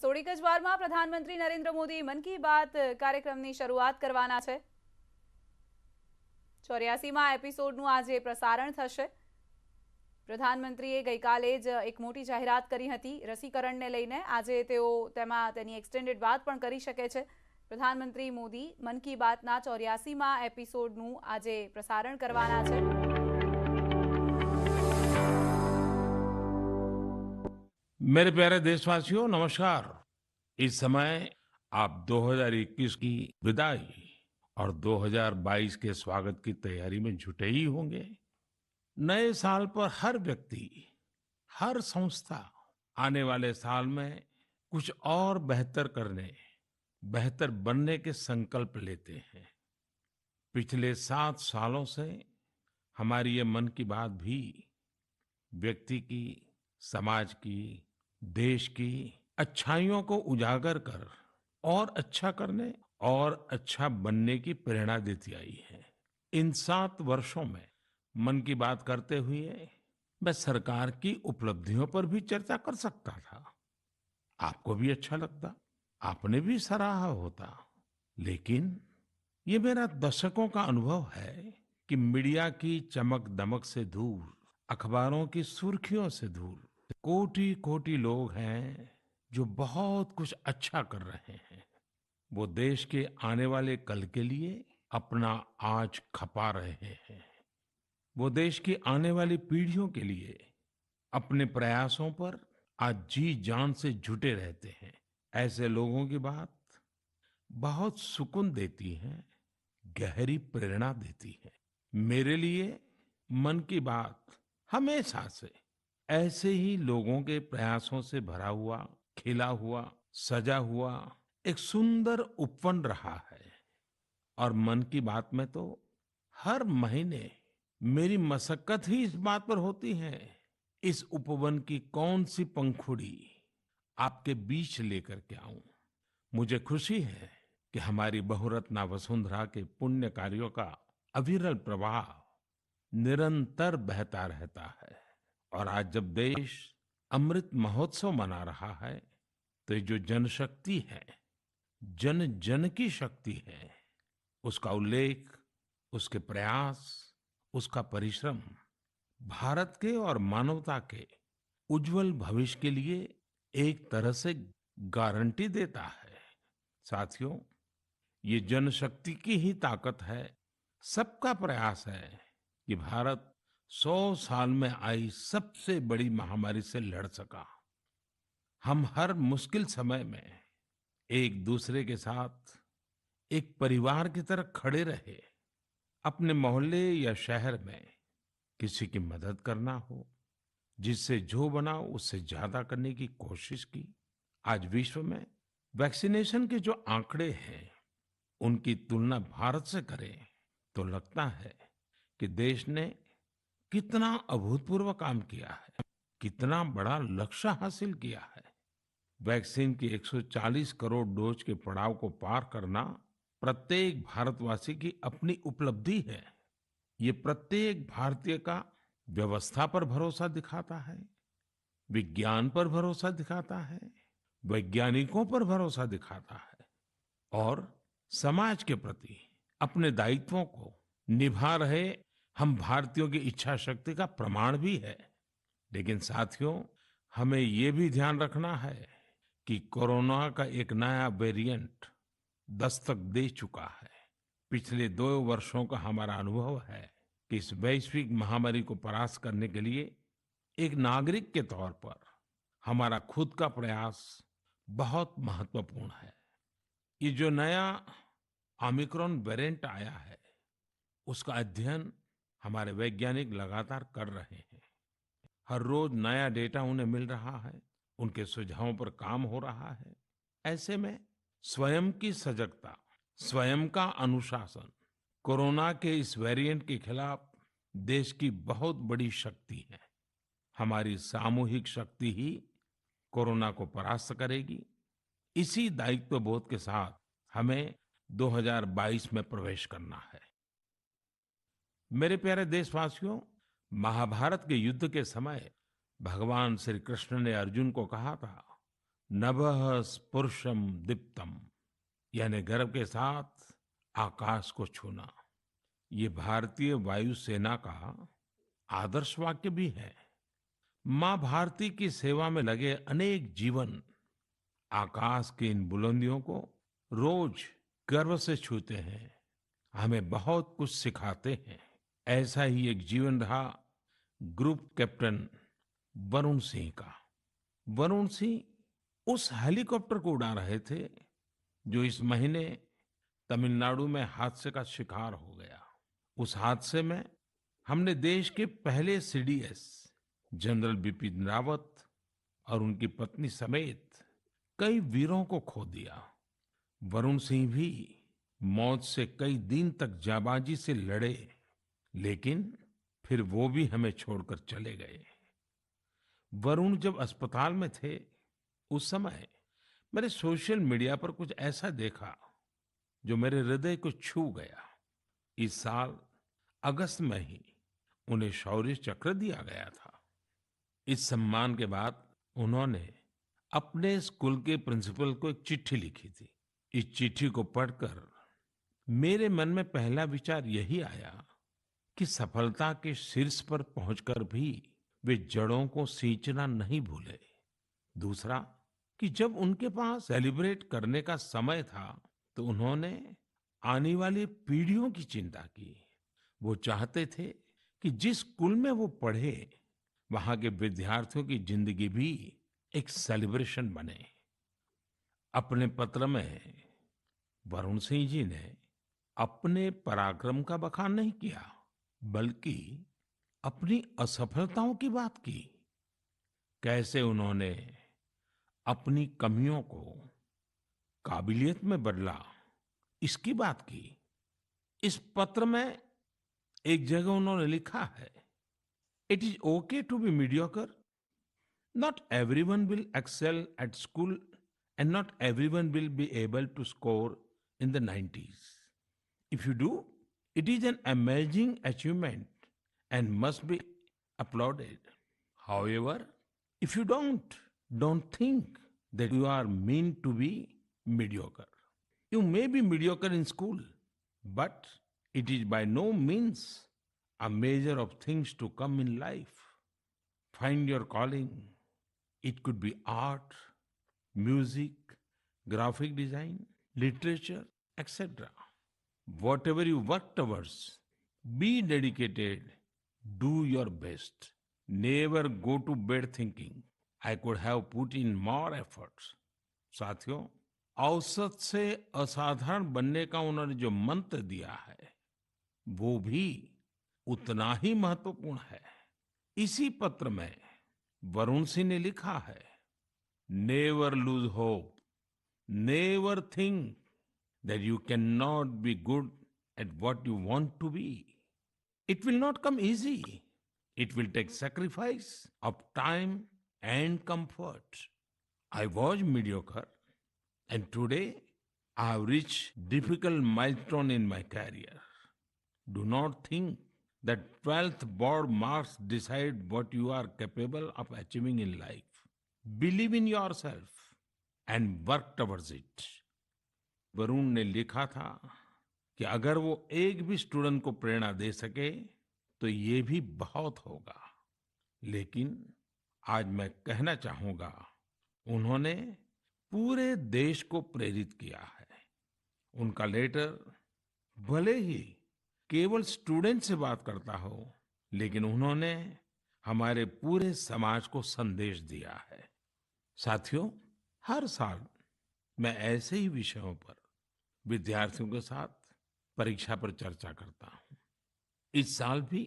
થોડીક જ વારમાં પ્રધાનમંત્રી નરેન્દ્ર મોદી મન કી બાત કાર્યક્રમની શરૂઆત કરવાના છે। 84મા એપિસોડનું આજે પ્રસારણ થશે। પ્રધાનમંત્રીએ ગઈકાલે જ એક મોટી જાહેરાત કરી હતી રસીકરણને લઈને। આજે તેઓ તેની એક્સટેન્ડેડ વાત પણ કરી શકે છે। પ્રધાનમંત્રી મોદી મન કી બાતના 84મા એપિસોડનું આજે પ્રસારણ કરવાના છે। मेरे प्यारे देशवासियों, नमस्कार। इस समय आप 2021 की विदाई और 2022 के स्वागत की तैयारी में जुटे ही होंगे। नए साल पर हर व्यक्ति, हर संस्था आने वाले साल में कुछ और बेहतर करने, बेहतर बनने के संकल्प लेते हैं। पिछले 7 सालों से हमारी ये मन की बात भी व्यक्ति की, समाज की, देश की अच्छाइयों को उजागर कर और अच्छा करने और अच्छा बनने की प्रेरणा देती आई है। इन 7 वर्षों में मन की बात करते हुए मैं सरकार की उपलब्धियों पर भी चर्चा कर सकता था। आपको भी अच्छा लगता, आपने भी सराहा होता। लेकिन ये मेरा दशकों का अनुभव है कि मीडिया की चमक दमक से दूर, अखबारों की सुर्खियों से दूर कोटि कोटि लोग हैं जो बहुत कुछ अच्छा कर रहे हैं। वो देश के आने वाले कल के लिए अपना आज खपा रहे हैं। वो देश की आने वाली पीढ़ियों के लिए अपने प्रयासों पर आज जी जान से जुटे रहते हैं। ऐसे लोगों की बात बहुत सुकून देती है, गहरी प्रेरणा देती है। मेरे लिए मन की बात हमेशा से ऐसे ही लोगों के प्रयासों से भरा हुआ, खिला हुआ, सजा हुआ एक सुंदर उपवन रहा है। और मन की बात में तो हर महीने मेरी मशक्कत ही इस बात पर होती है, इस उपवन की कौन सी पंखुड़ी आपके बीच लेकर के आऊं। मुझे खुशी है कि हमारी बहुरत्ना वसुंधरा के पुण्य कार्यों का अविरल प्रवाह निरंतर बहता रहता है। और आज जब देश अमृत महोत्सव मना रहा है, तो ये जो जनशक्ति है, जन जन की शक्ति है, उसका उल्लेख, उसके प्रयास, उसका परिश्रम भारत के और मानवता के उज्जवल भविष्य के लिए एक तरह से गारंटी देता है। साथियों, ये जनशक्ति की ही ताकत है, सबका प्रयास है कि भारत 100 साल में आई सबसे बड़ी महामारी से लड़ सका। हम हर मुश्किल समय में एक दूसरे के साथ एक परिवार की तरह खड़े रहे। अपने मोहल्ले या शहर में किसी की मदद करना हो, जिससे जो बना उससे ज्यादा करने की कोशिश की। आज विश्व में वैक्सीनेशन के जो आंकड़े हैं, उनकी तुलना भारत से करें तो लगता है कि देश ने कितना अभूतपूर्व काम किया है, कितना बड़ा लक्ष्य हासिल किया है। वैक्सीन की 140 करोड़ डोज के पड़ाव को पार करना प्रत्येक भारतवासी की अपनी उपलब्धि है। ये प्रत्येक भारतीय का व्यवस्था पर भरोसा दिखाता है, विज्ञान पर भरोसा दिखाता है, वैज्ञानिकों पर भरोसा दिखाता है और समाज के प्रति अपने दायित्वों को निभा रहे हम भारतीयों की इच्छा शक्ति का प्रमाण भी है। लेकिन साथियों, हमें ये भी ध्यान रखना है कि कोरोना का एक नया वेरिएंट दस्तक दे चुका है। पिछले 2 वर्षों का हमारा अनुभव है कि इस वैश्विक महामारी को परास्त करने के लिए एक नागरिक के तौर पर हमारा खुद का प्रयास बहुत महत्वपूर्ण है। ये जो नया ओमिक्रॉन वेरिएंट आया है, उसका अध्ययन हमारे वैज्ञानिक लगातार कर रहे हैं। हर रोज नया डेटा उन्हें मिल रहा है, उनके सुझावों पर काम हो रहा है। ऐसे में स्वयं की सजगता, स्वयं का अनुशासन कोरोना के इस वेरिएंट के खिलाफ देश की बहुत बड़ी शक्ति है। हमारी सामूहिक शक्ति ही कोरोना को परास्त करेगी। इसी दायित्व बोध के साथ हमें 2022 में प्रवेश करना है। मेरे प्यारे देशवासियों, महाभारत के युद्ध के समय भगवान श्री कृष्ण ने अर्जुन को कहा था, नभः स्पृशम दीप्तम, यानी गर्व के साथ आकाश को छूना। ये भारतीय वायुसेना का आदर्श वाक्य भी है। माँ भारती की सेवा में लगे अनेक जीवन आकाश की इन बुलंदियों को रोज गर्व से छूते हैं, हमें बहुत कुछ सिखाते हैं। ऐसा ही एक जीवन रहा ग्रुप कैप्टन वरुण सिंह का। वरुण सिंह उस हेलीकॉप्टर को उड़ा रहे थे जो इस महीने तमिलनाडु में हादसे का शिकार हो गया। उस हादसे में हमने देश के पहले सीडीएस जनरल बिपिन रावत और उनकी पत्नी समेत कई वीरों को खो दिया। वरुण सिंह भी मौत से कई दिन तक जाबाजी से लड़े, लेकिन फिर वो भी हमें छोड़कर चले गए। वरुण जब अस्पताल में थे, उस समय मैंने सोशल मीडिया पर कुछ ऐसा देखा जो मेरे हृदय को छू गया। इस साल अगस्त में ही उन्हें शौर्य चक्र दिया गया था। इस सम्मान के बाद उन्होंने अपने स्कूल के प्रिंसिपल को एक चिट्ठी लिखी थी। इस चिट्ठी को पढ़कर मेरे मन में पहला विचार यही आया कि सफलता के शीर्ष पर पहुंचकर भी वे जड़ों को सींचना नहीं भूले। दूसरा कि जब उनके पास सेलिब्रेट करने का समय था तो उन्होंने आने वाली पीढ़ियों की चिंता की। वो चाहते थे कि जिस स्कूल में वो पढ़े वहां के विद्यार्थियों की जिंदगी भी एक सेलिब्रेशन बने। अपने पत्र में वरुण सिंह जी ने अपने पराक्रम का बखान नहीं किया, बल्कि अपनी असफलताओं की बात की। कैसे उन्होंने अपनी कमियों को काबिलियत में बदला, इसकी बात की। इस पत्र में एक जगह उन्होंने लिखा है, it is okay to be mediocre, not everyone will excel at school and not everyone will be able to score in the 90s. If you do, it is an amazing achievement and must be applauded. However, if you don't think that you are meant to be mediocre. You may be mediocre in school, but it is by no means a measure of things to come in life. Find your calling. It could be art, music, graphic design, literature, etc. Whatever you work towards, be dedicated, do your best. Never go to bed thinking, I could have put in more efforts. साथियों, औसत से असाधारण बनने का उन्होंने जो मंत्र दिया है, वो भी उतना ही महत्वपूर्ण है। इसी पत्र में वरुण सिंह ने लिखा है, Never lose hope. Never think that you cannot be good at what you want to be. It will not come easy. It will take sacrifice of time and comfort. I was mediocre, and today I have reached difficult milestone in my career. Do not think that 12th board marks decide what you are capable of achieving in life. Believe in yourself and work towards it. Varun ने लिखा था कि अगर वो एक भी student को प्रेरणा दे सके तो ये भी बहुत होगा। लेकिन आज मैं कहना चाहूंगा, उन्होंने पूरे देश को प्रेरित किया है। उनका लेटर भले ही केवल स्टूडेंट से बात करता हो, लेकिन उन्होंने हमारे पूरे समाज को संदेश दिया है। साथियों, हर साल मैं ऐसे ही विषयों पर विद्यार्थियों के साथ परीक्षा पर चर्चा करता हूं। इस साल भी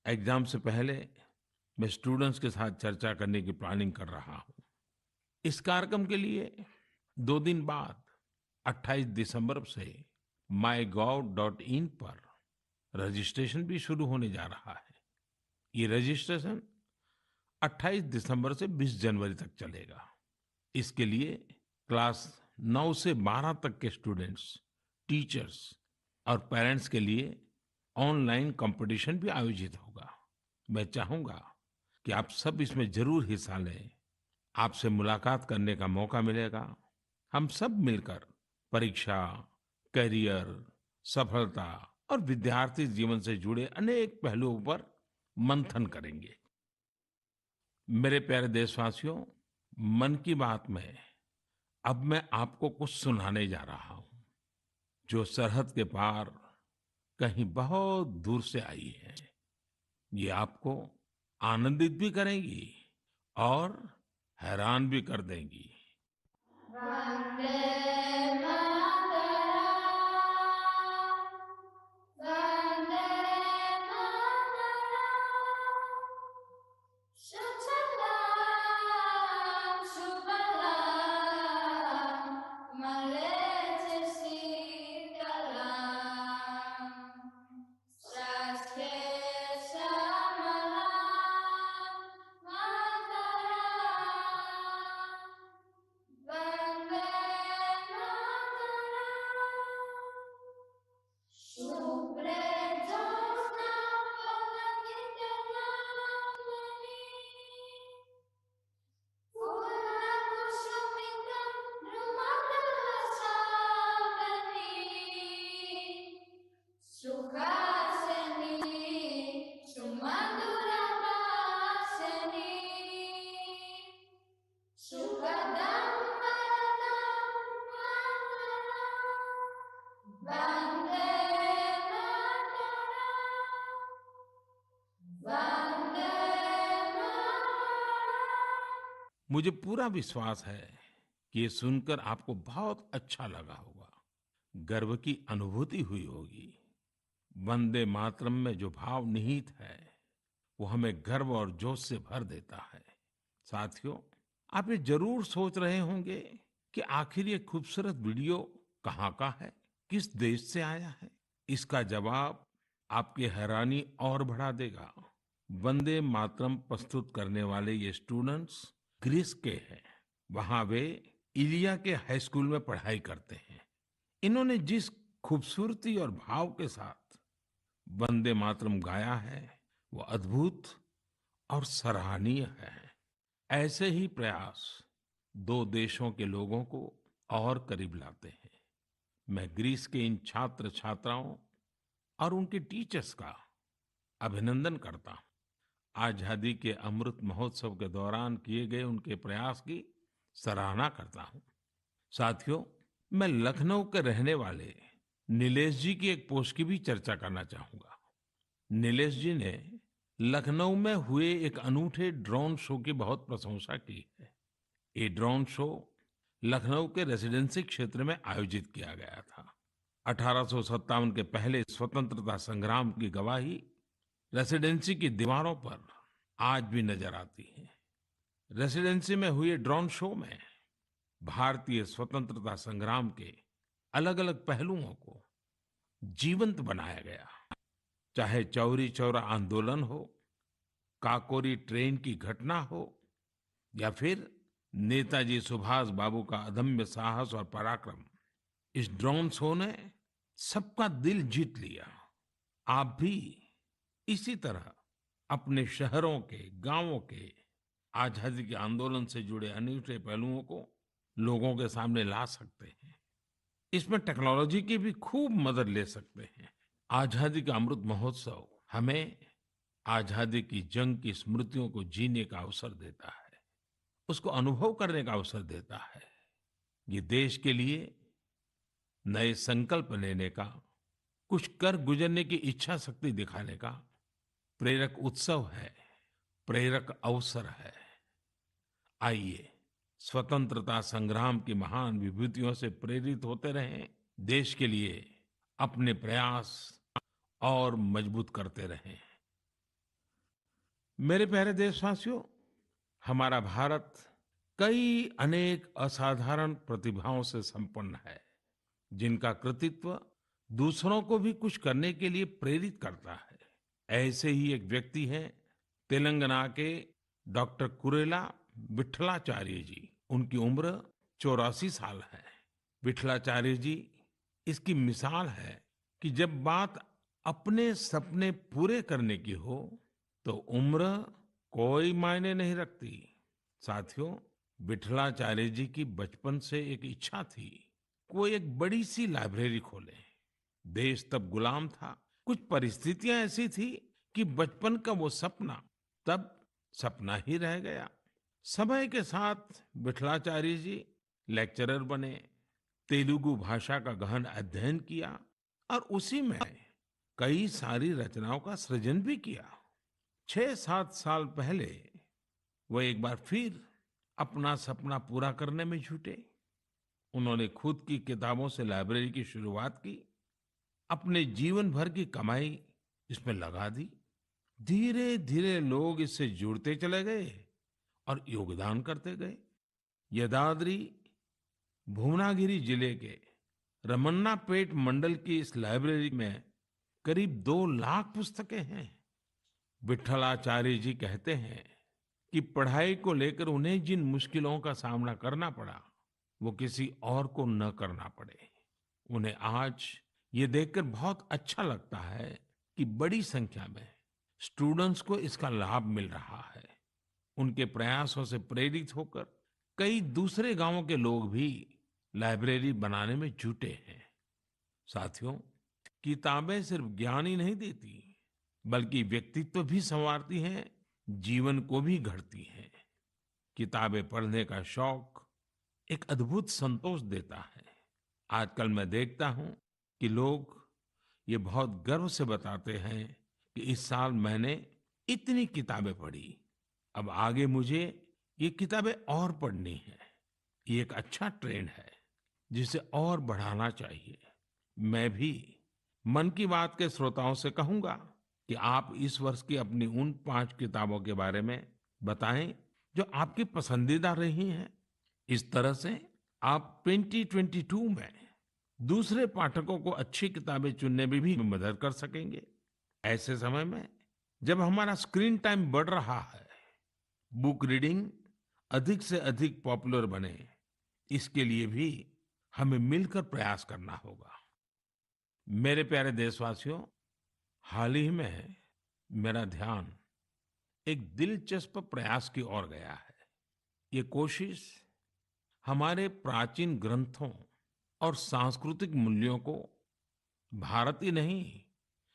एग्जाम से पहले मैं स्टूडेंट्स के साथ चर्चा करने की प्लानिंग कर रहा हूं। इस कार्यक्रम के लिए 2 दिन बाद 28 दिसंबर से mygov.in पर रजिस्ट्रेशन भी शुरू होने जा रहा है। ये रजिस्ट्रेशन 28 दिसंबर से 20 जनवरी तक चलेगा। इसके लिए क्लास 9 से 12 तक के स्टूडेंट्स, टीचर्स और पेरेंट्स के लिए ऑनलाइन कंपटीशन भी आयोजित होगा। मैं चाहूंगा कि आप सब इसमें जरूर हिस्सा लें आपसे मुलाकात करने का मौका मिलेगा। हम सब मिलकर परीक्षा, करियर, सफलता और विद्यार्थी जीवन से जुड़े अनेक पहलुओं पर मंथन करेंगे। मेरे प्यारे देशवासियों, मन की बात में अब मैं आपको कुछ सुनाने जा रहा हूं, जो सरहद के पार कहीं बहुत दूर से आई है। ये आपको आनंदित भी करेंगी और हैरान भी कर देंगी। वन्दे मातरम्, वन्दे मातरम्, सुजलां सुफलां मलयजशीतलाम्, स्वस्ति श्यामलां मातरम्, वन्दे मातरम्, शुभ्रे ज्योत्स्ना फुल्लकितयामिनी, फूलकुसुमितं नृमन्दहासावनी, सुहासिनी सुमधुरभाषिणी, सुखदं वरदं मातरम्, वन्दे मातरम्, वन्दे मातरम्। मुझे पूरा विश्वास है कि ये सुनकर आपको बहुत अच्छा लगा होगा, गर्व की अनुभूति हुई होगी। वंदे मातरम में जो भाव निहित है, वो हमें गर्व और जोश से भर देता है। साथियों, आप ये जरूर सोच रहे होंगे कि आखिर ये खूबसूरत वीडियो कहाँ का है, किस देश से आया है। इसका जवाब आपकी हैरानी और बढ़ा देगा। वंदे मातरम प्रस्तुत करने वाले ये स्टूडेंट्स ग्रीस के हैं। वहां वे इलिया के हाई स्कूल में पढ़ाई करते हैं। इन्होंने जिस खूबसूरती और भाव के साथ वंदे मातरम गाया है, वो अद्भुत और सराहनीय है। ऐसे ही प्रयास दो देशों के लोगों को और करीब लाते हैं। मैं ग्रीस के इन छात्र छात्राओं और उनके टीचर्स का अभिनंदन करता हूँ। आजादी के अमृत महोत्सव के दौरान किए गए उनके प्रयास की सराहना करता हूँ। साथियों, मैं लखनऊ के रहने वाले नीलेश जी की एक पोस्ट की भी चर्चा करना चाहूंगा। नीलेश जी ने लखनऊ में हुए एक अनूठे ड्रोन शो की बहुत प्रशंसा की है। ये ड्रोन शो लखनऊ के रेसिडेंसी क्षेत्र में आयोजित किया गया था। 1857 के पहले स्वतंत्रता संग्राम की गवाही रेसिडेंसी की दीवारों पर आज भी नजर आती है। रेसिडेंसी में हुए ड्रोन शो में भारतीय स्वतंत्रता संग्राम के अलग अलग पहलुओं को जीवंत बनाया गया। चाहे चौरी चौरा आंदोलन हो, काकोरी ट्रेन की घटना हो, या फिर नेताजी सुभाष बाबू का अदम्य साहस और पराक्रम, इस ड्रोन शो ने सबका दिल जीत लिया। आप भी इसी तरह अपने शहरों के, गांवों के आजादी के आंदोलन से जुड़े अनूठे पहलुओं को लोगों के सामने ला सकते हैं। इसमें टेक्नोलॉजी की भी खूब मदद ले सकते हैं। आजादी का अमृत महोत्सव हमें आजादी की जंग की स्मृतियों को जीने का अवसर देता है, उसको अनुभव करने का अवसर देता है। ये देश के लिए नए संकल्प लेने का, कुछ कर गुजरने की इच्छा शक्ति दिखाने का प्रेरक उत्सव है, प्रेरक अवसर है। आइए स्वतंत्रता संग्राम की महान विभूतियों से प्रेरित होते रहें, देश के लिए अपने प्रयास और मजबूत करते रहें। मेरे प्यारे देशवासियों, हमारा भारत कई अनेक असाधारण प्रतिभाओं से संपन्न है, जिनका कृतित्व दूसरों को भी कुछ करने के लिए प्रेरित करता है। ऐसे ही एक व्यक्ति हैं तेलंगाना के डॉक्टर कुरेला विट्ठलाचार्य जी। उनकी उम्र 84 साल है। विट्ठलाचार्य जी इसकी मिसाल है कि जब बात अपने सपने पूरे करने की हो तो उम्र कोई मायने नहीं रखती। साथियों, विठलाचार्य जी की बचपन से एक इच्छा थी, वो एक बड़ी सी लाइब्रेरी खोले। देश तब गुलाम था। कुछ परिस्थितियां ऐसी थी कि बचपन का वो सपना तब सपना ही रह गया। समय के साथ विठलाचार्य जी लेक्चरर बने, तेलुगु भाषा का गहन अध्ययन किया और उसी में कई सारी रचनाओं का सृजन भी किया। 6-7 साल पहले वो एक बार फिर अपना सपना पूरा करने में जुटे। उन्होंने खुद की किताबों से लाइब्रेरी की शुरुआत की, अपने जीवन भर की कमाई इसमें लगा दी। धीरे धीरे लोग इससे जुड़ते चले गए और योगदान करते गए। यदाद्री भुवनागिरी जिले के रमन्नापेट मंडल की इस लाइब्रेरी में करीब 2 लाख पुस्तकें हैं। विठलाचार्य जी कहते हैं कि पढ़ाई को लेकर उन्हें जिन मुश्किलों का सामना करना पड़ा, वो किसी और को न करना पड़े। उन्हें आज ये देखकर बहुत अच्छा लगता है कि बड़ी संख्या में स्टूडेंट्स को इसका लाभ मिल रहा है। उनके प्रयासों से प्रेरित होकर कई दूसरे गांवों के लोग भी लाइब्रेरी बनाने में जुटे हैं। साथियों, किताबें सिर्फ ज्ञान ही नहीं देती, बल्कि व्यक्तित्व भी संवारती हैं, जीवन को भी गढ़ती हैं। किताबें पढ़ने का शौक एक अद्भुत संतोष देता है। आजकल मैं देखता हूं कि लोग ये बहुत गर्व से बताते हैं कि इस साल मैंने इतनी किताबें पढ़ी, अब आगे मुझे ये किताबें और पढ़नी है। ये एक अच्छा ट्रेंड है जिसे और बढ़ाना चाहिए। मैं भी मन की बात के श्रोताओं से कहूंगा कि आप इस वर्ष की अपनी उन 5 किताबों के बारे में बताएं जो आपकी पसंदीदा रही हैं। इस तरह से आप 2022 में दूसरे पाठकों को अच्छी किताबें चुनने में भी मदद कर सकेंगे। ऐसे समय में जब हमारा स्क्रीन टाइम बढ़ रहा है, बुक रीडिंग अधिक से अधिक पॉपुलर बने, इसके लिए भी हमें मिलकर प्रयास करना होगा। मेरे प्यारे देशवासियों, हाल ही में मेरा ध्यान एक दिलचस्प प्रयास की ओर गया है। ये कोशिश हमारे प्राचीन ग्रंथों और सांस्कृतिक मूल्यों को भारत ही नहीं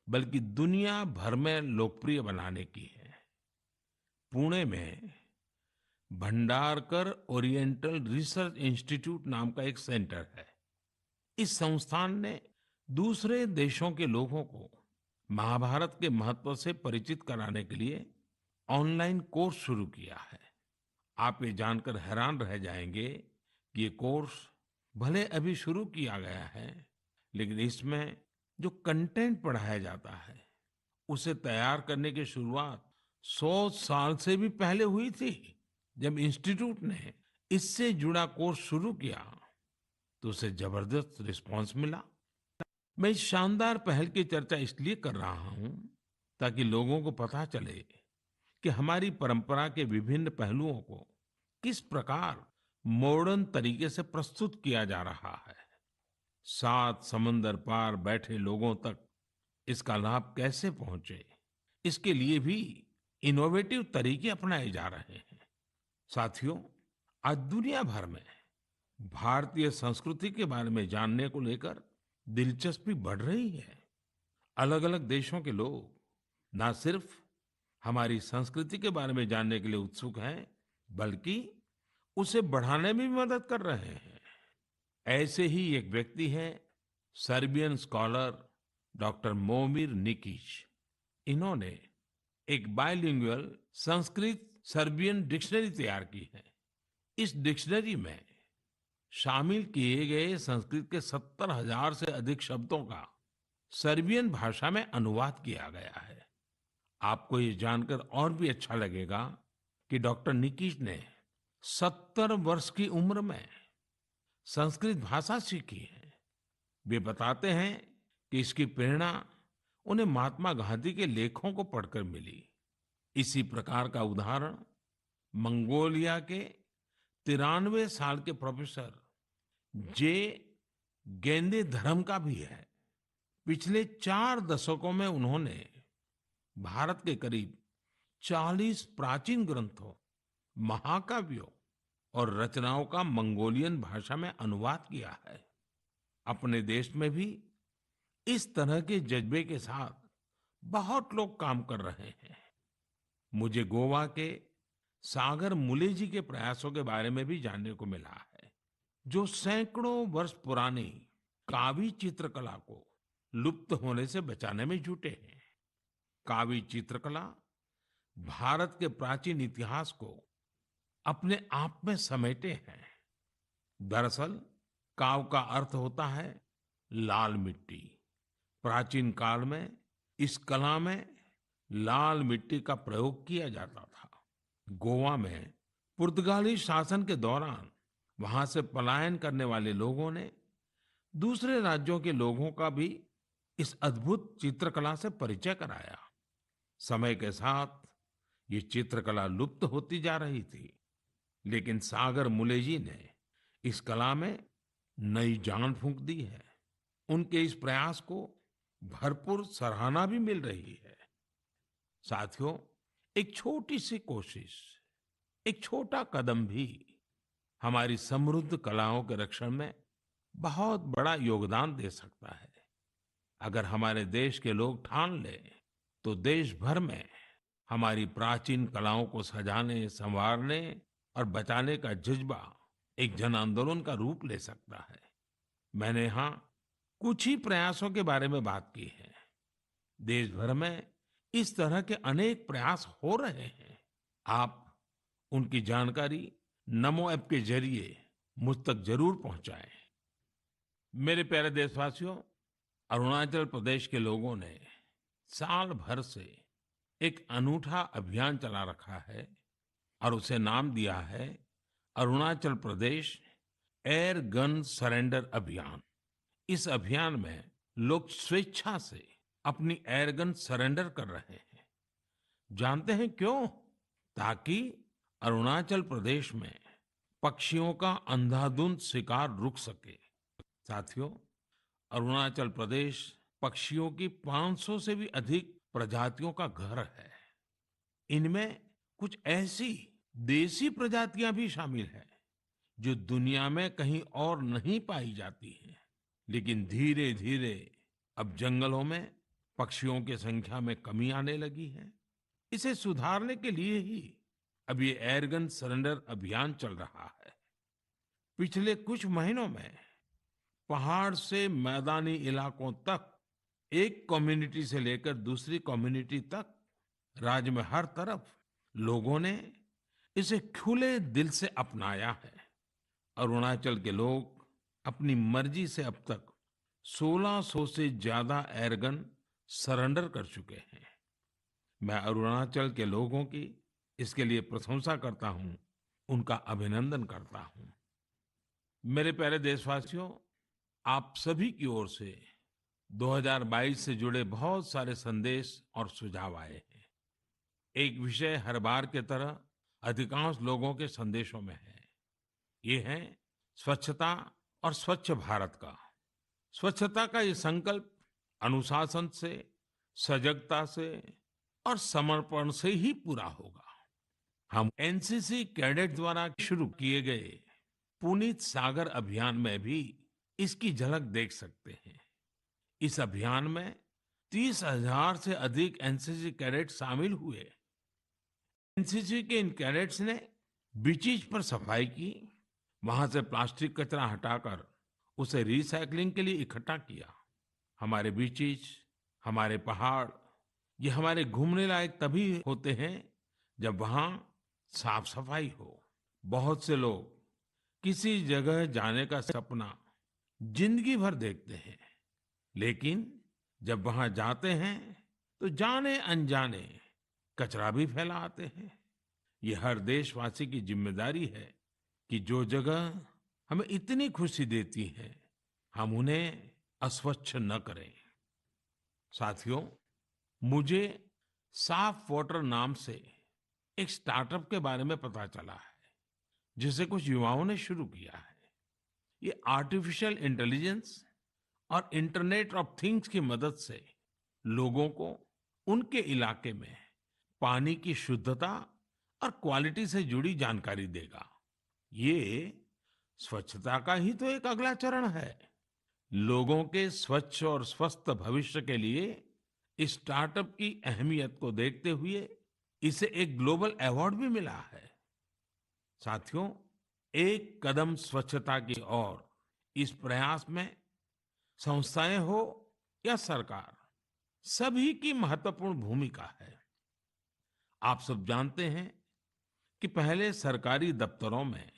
बल्कि दुनिया भर में लोकप्रिय बनाने की है। पुणे में भंडारकर ओरिएंटल रिसर्च इंस्टीट्यूट नाम का एक सेंटर है। इस संस्थान ने दूसरे देशों के लोगों को महाभारत के महत्व से परिचित कराने के लिए ऑनलाइन कोर्स शुरू किया है। आप ये जानकर हैरान रह जाएंगे कि ये कोर्स भले अभी शुरू किया गया है, लेकिन इसमें जो कंटेंट पढ़ाया जाता है उसे तैयार करने की शुरुआत 100 साल से भी पहले हुई थी। जब इंस्टीट्यूट ने इससे जुड़ा कोर्स शुरू किया तो उसे जबरदस्त रिस्पांस मिला। मैं इस शानदार पहल की चर्चा इसलिए कर रहा हूं ताकि लोगों को पता चले कि हमारी परंपरा के विभिन्न पहलुओं को किस प्रकार मॉडर्न तरीके से प्रस्तुत किया जा रहा है। 7 समंदर पार बैठे लोगों तक इसका लाभ कैसे पहुंचे, इसके लिए भी इनोवेटिव तरीके अपनाए जा रहे हैं। साथियों, आज दुनिया भर में भारतीय संस्कृति के बारे में जानने को लेकर दिलचस्पी बढ़ रही है। अलग अलग देशों के लोग ना सिर्फ हमारी संस्कृति के बारे में जानने के लिए उत्सुक हैं, बल्कि उसे बढ़ाने में भी मदद कर रहे हैं। ऐसे ही एक व्यक्ति हैं सर्बियन स्कॉलर डॉक्टर मोमिर निकिच। इन्होंने एक बाइलिंगुअल संस्कृत सर्बियन डिक्शनरी तैयार की है। इस डिक्शनरी में शामिल किए गए संस्कृत के 70,000 से अधिक शब्दों का सर्बियन भाषा में अनुवाद किया गया है। आपको ये जानकर और भी अच्छा लगेगा कि डॉक्टर निकिच ने 70 वर्ष की उम्र में संस्कृत भाषा सीखी है। वे बताते हैं कि इसकी प्रेरणा उन्हें महात्मा गांधी के लेखों को पढ़कर मिली। इसी प्रकार का उदाहरण मंगोलिया के 93 साल के प्रोफेसर जे गेंदेधरम का भी है। पिछले 4 दशकों में उन्होंने भारत के करीब 40 प्राचीन ग्रंथों, महाकाव्यों और रचनाओं का मंगोलियन भाषा में अनुवाद किया है। अपने देश में भी इस तरह के जज्बे के साथ बहुत लोग काम कर रहे हैं। मुझे गोवा के सागर मुले जी के प्रयासों के बारे में भी जानने को मिला है, जो सैकड़ों वर्ष पुरानी कावी चित्रकला को लुप्त होने से बचाने में जुटे हैं। कावी चित्रकला भारत के प्राचीन इतिहास को अपने आप में समेटे हैं। दरअसल काव का अर्थ होता है लाल मिट्टी। प्राचीन काल में इस कला में लाल मिट्टी का प्रयोग किया जाता था। गोवा में पुर्तगाली शासन के दौरान वहां से पलायन करने वाले लोगों ने दूसरे राज्यों के लोगों का भी इस अद्भुत चित्रकला से परिचय कराया। समय के साथ ये चित्रकला लुप्त होती जा रही थी, लेकिन सागर मुले जी ने इस कला में नई जान फूंक दी है। उनके इस प्रयास को भरपूर सराहना भी मिल रही है। साथियों, एक छोटी सी कोशिश, एक छोटा कदम भी हमारी समृद्ध कलाओं के रक्षण में बहुत बड़ा योगदान दे सकता है। अगर हमारे देश के लोग ठान लें तो देश भर में हमारी प्राचीन कलाओं को सजाने, संवारने और बचाने का जज्बा एक जन आंदोलन का रूप ले सकता है। मैंने यहाँ कुछ ही प्रयासों के बारे में बात की है। देश भर में इस तरह के अनेक प्रयास हो रहे हैं। आप उनकी जानकारी नमो ऐप के जरिए मुझ तक जरूर पहुंचाएं। मेरे प्यारे देशवासियों, अरुणाचल प्रदेश के लोगों ने साल भर से एक अनूठा अभियान चला रखा है और उसे नाम दिया है Arunachal Pradesh air gun surrender अभियान। इस अभियान में लोग स्वेच्छा से अपनी एयर गन सरेंडर कर रहे हैं। जानते हैं क्यों? ताकि अरुणाचल प्रदेश में पक्षियों का अंधाधुंध शिकार रुक सके। साथियों, अरुणाचल प्रदेश पक्षियों की 500 से भी अधिक प्रजातियों का घर है। इनमें कुछ ऐसी देसी प्रजातियां भी शामिल हैं जो दुनिया में कहीं और नहीं पाई जाती हैं। लेकिन धीरे धीरे अब जंगलों में पक्षियों की संख्या में कमी आने लगी है। इसे सुधारने के लिए ही अब ये एयरगन सरेंडर अभियान चल रहा है। पिछले कुछ महीनों में पहाड़ से मैदानी इलाकों तक, एक कम्युनिटी से लेकर दूसरी कम्युनिटी तक, राज्य में हर तरफ लोगों ने इसे खुले दिल से अपनाया है। अरुणाचल के लोग अपनी मर्जी से अब तक 1600 से ज्यादा एयरगन सरेंडर कर चुके हैं। मैं अरुणाचल के लोगों की इसके लिए प्रशंसा करता हूं, उनका अभिनंदन करता हूं। मेरे प्यारे देशवासियों, आप सभी की ओर से 2022 से जुड़े बहुत सारे संदेश और सुझाव आए हैं। एक विषय हर बार की तरह अधिकांश लोगों के संदेशों में है। ये है स्वच्छता और स्वच्छ भारत का। स्वच्छता का ये संकल्प अनुशासन से, सजगता से और समर्पण से ही पूरा होगा। हम एनसीसी कैडेट द्वारा शुरू किए गए पुनीत सागर अभियान में भी इसकी झलक देख सकते हैं। इस अभियान में 30,000 से अधिक एनसीसी कैडेट शामिल हुए। एनसीसी के इन कैडेट्स ने बीचेस पर सफाई की, वहां से प्लास्टिक कचरा हटाकर उसे रिसाइकलिंग के लिए इकट्ठा किया। हमारे बीचेस, हमारे पहाड़, ये हमारे घूमने लायक तभी होते हैं जब वहां साफ सफाई हो। बहुत से लोग किसी जगह जाने का सपना जिंदगी भर देखते हैं, लेकिन जब वहां जाते हैं तो जाने अनजाने कचरा भी फैला आते हैं। ये हर देशवासी की जिम्मेदारी है कि जो जगह हमें इतनी खुशी देती है, हम उन्हें अस्वच्छ न करें। साथियों, मुझे साफ वाटर नाम से एक स्टार्टअप के बारे में पता चला है, जिसे कुछ युवाओं ने शुरू किया है। ये आर्टिफिशियल इंटेलिजेंस और इंटरनेट ऑफ थिंग्स की मदद से लोगों को उनके इलाके में पानी की शुद्धता और क्वालिटी से जुड़ी जानकारी देगा। ये स्वच्छता का ही तो एक अगला चरण है। लोगों के स्वच्छ और स्वस्थ भविष्य के लिए इस स्टार्टअप की अहमियत को देखते हुए इसे एक ग्लोबल अवार्ड भी मिला है। साथियों, एक कदम स्वच्छता की ओर इस प्रयास में संस्थाएं हो या सरकार, सभी की महत्वपूर्ण भूमिका है। आप सब जानते हैं कि पहले सरकारी दफ्तरों में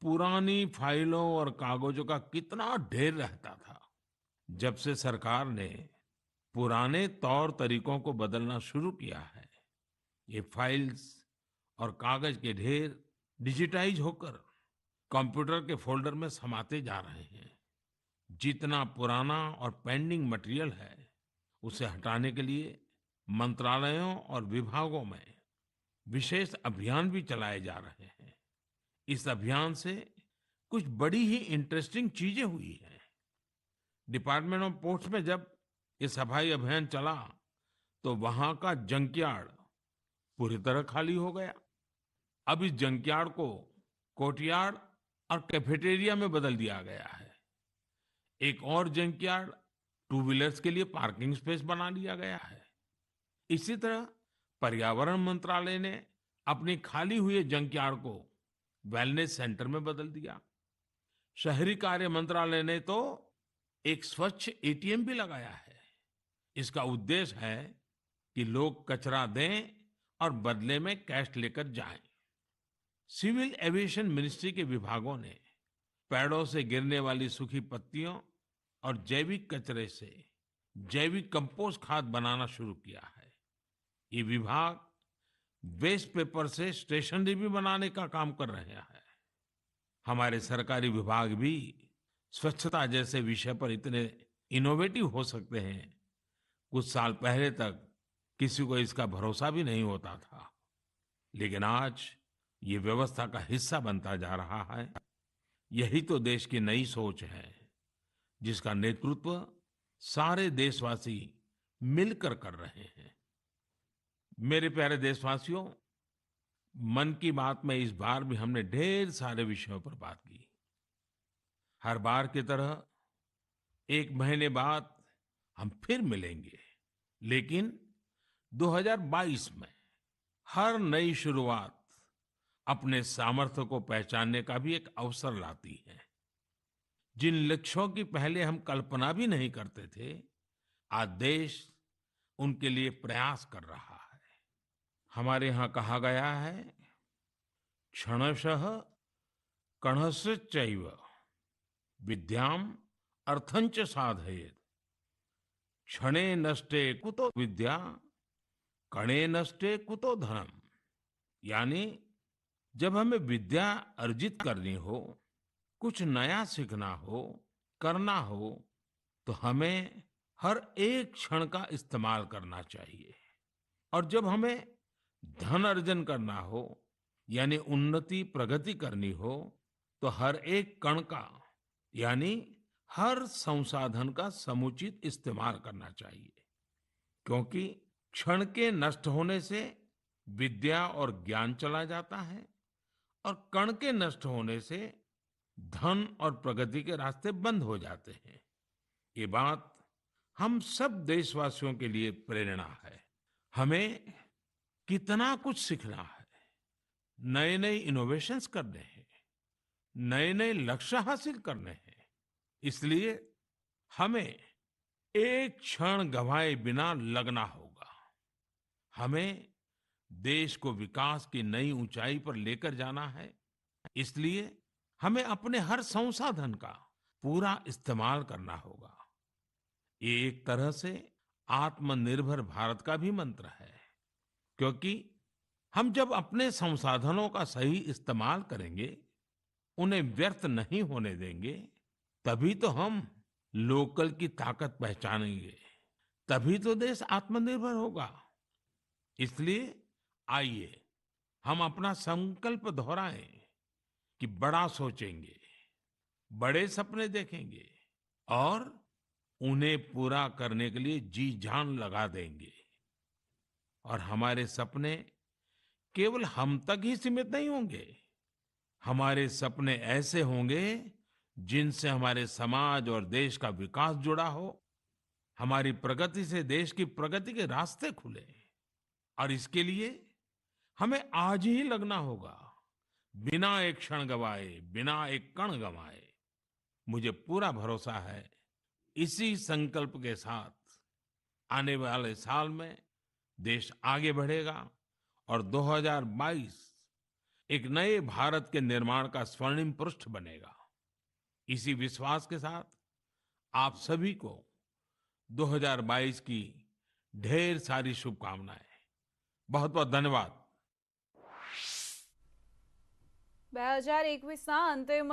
पुरानी फाइलों और कागजों का कितना ढेर रहता था। जब से सरकार ने पुराने तौर तरीकों को बदलना शुरू किया है, ये फाइल्स और कागज के ढेर डिजिटाइज होकर कंप्यूटर के फोल्डर में समाते जा रहे हैं। जितना पुराना और पेंडिंग मटेरियल है, उसे हटाने के लिए मंत्रालयों और विभागों में विशेष अभियान भी चलाए जा रहे हैं। इस अभियान से कुछ बड़ी ही इंटरेस्टिंग चीजें हुई हैं। डिपार्टमेंट ऑफ पोस्ट में जब ये सफाई अभियान चला, तो वहां का जंकयार्ड पूरी तरह खाली हो गया। अब इस जंकयार्ड को कोर्टयार्ड और कैफेटेरिया में बदल दिया गया है। एक और जंकयार्ड टू व्हीलर्स के लिए पार्किंग स्पेस बना लिया गया है। इसी तरह पर्यावरण मंत्रालय ने अपनी खाली हुए जंकयार्ड को वेलनेस सेंटर में बदल दिया। शहरी कार्य मंत्रालय ने तो एक स्वच्छ एटीएम भी लगाया है। इसका उद्देश्य है कि लोग कचरा दें और बदले में कैश लेकर जाएं। सिविल एविएशन मिनिस्ट्री के विभागों ने पेड़ों से गिरने वाली सूखी पत्तियों और जैविक कचरे से जैविक कंपोस्ट खाद बनाना शुरू किया है। ये विभाग वेस्ट पेपर से स्टेशनरी भी बनाने का काम कर रहे हैं। हमारे सरकारी विभाग भी स्वच्छता जैसे विषय पर इतने इनोवेटिव हो सकते हैं। कुछ साल पहले तक किसी को इसका भरोसा भी नहीं होता था, लेकिन आज ये व्यवस्था का हिस्सा बनता जा रहा है। यही तो देश की नई सोच है, जिसका नेतृत्व सारे देशवासी मिलकर कर रहे हैं। मेरे प्यारे देशवासियों, मन की बात में इस बार भी हमने ढेर सारे विषयों पर बात की। हर बार की तरह 1 महीने बाद हम फिर मिलेंगे, लेकिन 2022 में हर नई शुरुआत अपने सामर्थ्य को पहचानने का भी एक अवसर लाती है। जिन लक्ष्यों की पहले हम कल्पना भी नहीं करते थे, आज देश उनके लिए प्रयास कर रहा है। हमारे यहाँ कहा गया है, क्षणशः कणशश्चैव विद्याम अर्थंच साधयेत्। क्षणे नष्टे कुतो विद्या, कणे नष्टे कुतो धनम। यानी जब हमें विद्या अर्जित करनी हो, कुछ नया सीखना हो, करना हो, तो हमें हर एक क्षण का इस्तेमाल करना चाहिए। और जब हमें धन अर्जन करना हो, यानी उन्नति प्रगति करनी हो, तो हर एक कण का यानी हर संसाधन का समुचित इस्तेमाल करना चाहिए। क्योंकि क्षण के नष्ट होने से विद्या और ज्ञान चला जाता है, और कण के नष्ट होने से धन और प्रगति के रास्ते बंद हो जाते हैं। ये बात हम सब देशवासियों के लिए प्रेरणा है। हमें कितना कुछ सीखना है, नए नए इनोवेशंस करने हैं, नए नए लक्ष्य हासिल करने हैं। इसलिए हमें एक क्षण गंवाए बिना लगना होगा। हमें देश को विकास की नई ऊंचाई पर लेकर जाना है। इसलिए हमें अपने हर संसाधन का पूरा इस्तेमाल करना होगा। ये एक तरह से आत्मनिर्भर भारत का भी मंत्र है, क्योंकि हम जब अपने संसाधनों का सही इस्तेमाल करेंगे, उन्हें व्यर्थ नहीं होने देंगे, तभी तो हम लोकल की ताकत पहचानेंगे, तभी तो देश आत्मनिर्भर होगा। इसलिए आइए हम अपना संकल्प दोहराएं कि बड़ा सोचेंगे, बड़े सपने देखेंगे और उन्हें पूरा करने के लिए जी जान लगा देंगे। और हमारे सपने केवल हम तक ही सीमित नहीं होंगे, हमारे सपने ऐसे होंगे जिनसे हमारे समाज और देश का विकास जुड़ा हो, हमारी प्रगति से देश की प्रगति के रास्ते खुले। और इसके लिए हमें आज ही लगना होगा, बिना एक क्षण गवाए, बिना एक कण गवाए। मुझे पूरा भरोसा है, इसी संकल्प के साथ आने वाले साल में देश आगे बढ़ेगा और 2022 एक नए भारत के निर्माण का स्वर्णिम पृष्ठ बनेगा। इसी विश्वास के साथ आप सभी को 2022 की ढेर सारी शुभकामनाएं। बहुत बहुत धन्यवाद। 2021ના અંતિમ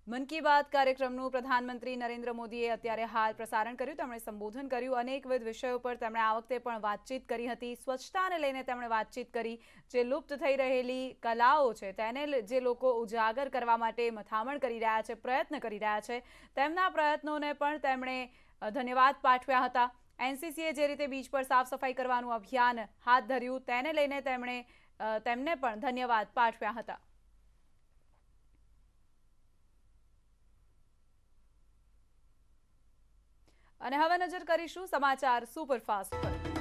મન કી બાત કાર્યક્રમનું પ્રધાનમંત્રી નરેન્દ્ર મોદીએ અત્યારે હાલ પ્રસારણ કર્યું. તેમણે સંબોધન કર્યું. અનેકવિધ વિષયો પર તેમણે આ વખતે પણ વાતચીત કરી હતી. સ્વચ્છતાને લઈને તેમણે વાતચીત કરી. જે લુપ્ત થઈ રહેલી કલાઓ છે તેને જે લોકો ઉજાગર કરવા માટે મથામણ કરી રહ્યા છે, પ્રયત્ન કરી રહ્યા છે, તેમના પ્રયત્નોને પણ તેમણે ધન્યવાદ પાઠવ્યા હતા. એનસીસીએ જે રીતે બીચ પર સાફ સફાઈ કરવાનું અભિયાન હાથ ધર્યું તેને લઈને તેમને પણ ધન્યવાદ પાઠવ્યા હતા. અને હવે નજર કરીશું સમાચાર સુપરફાસ્ટ પર.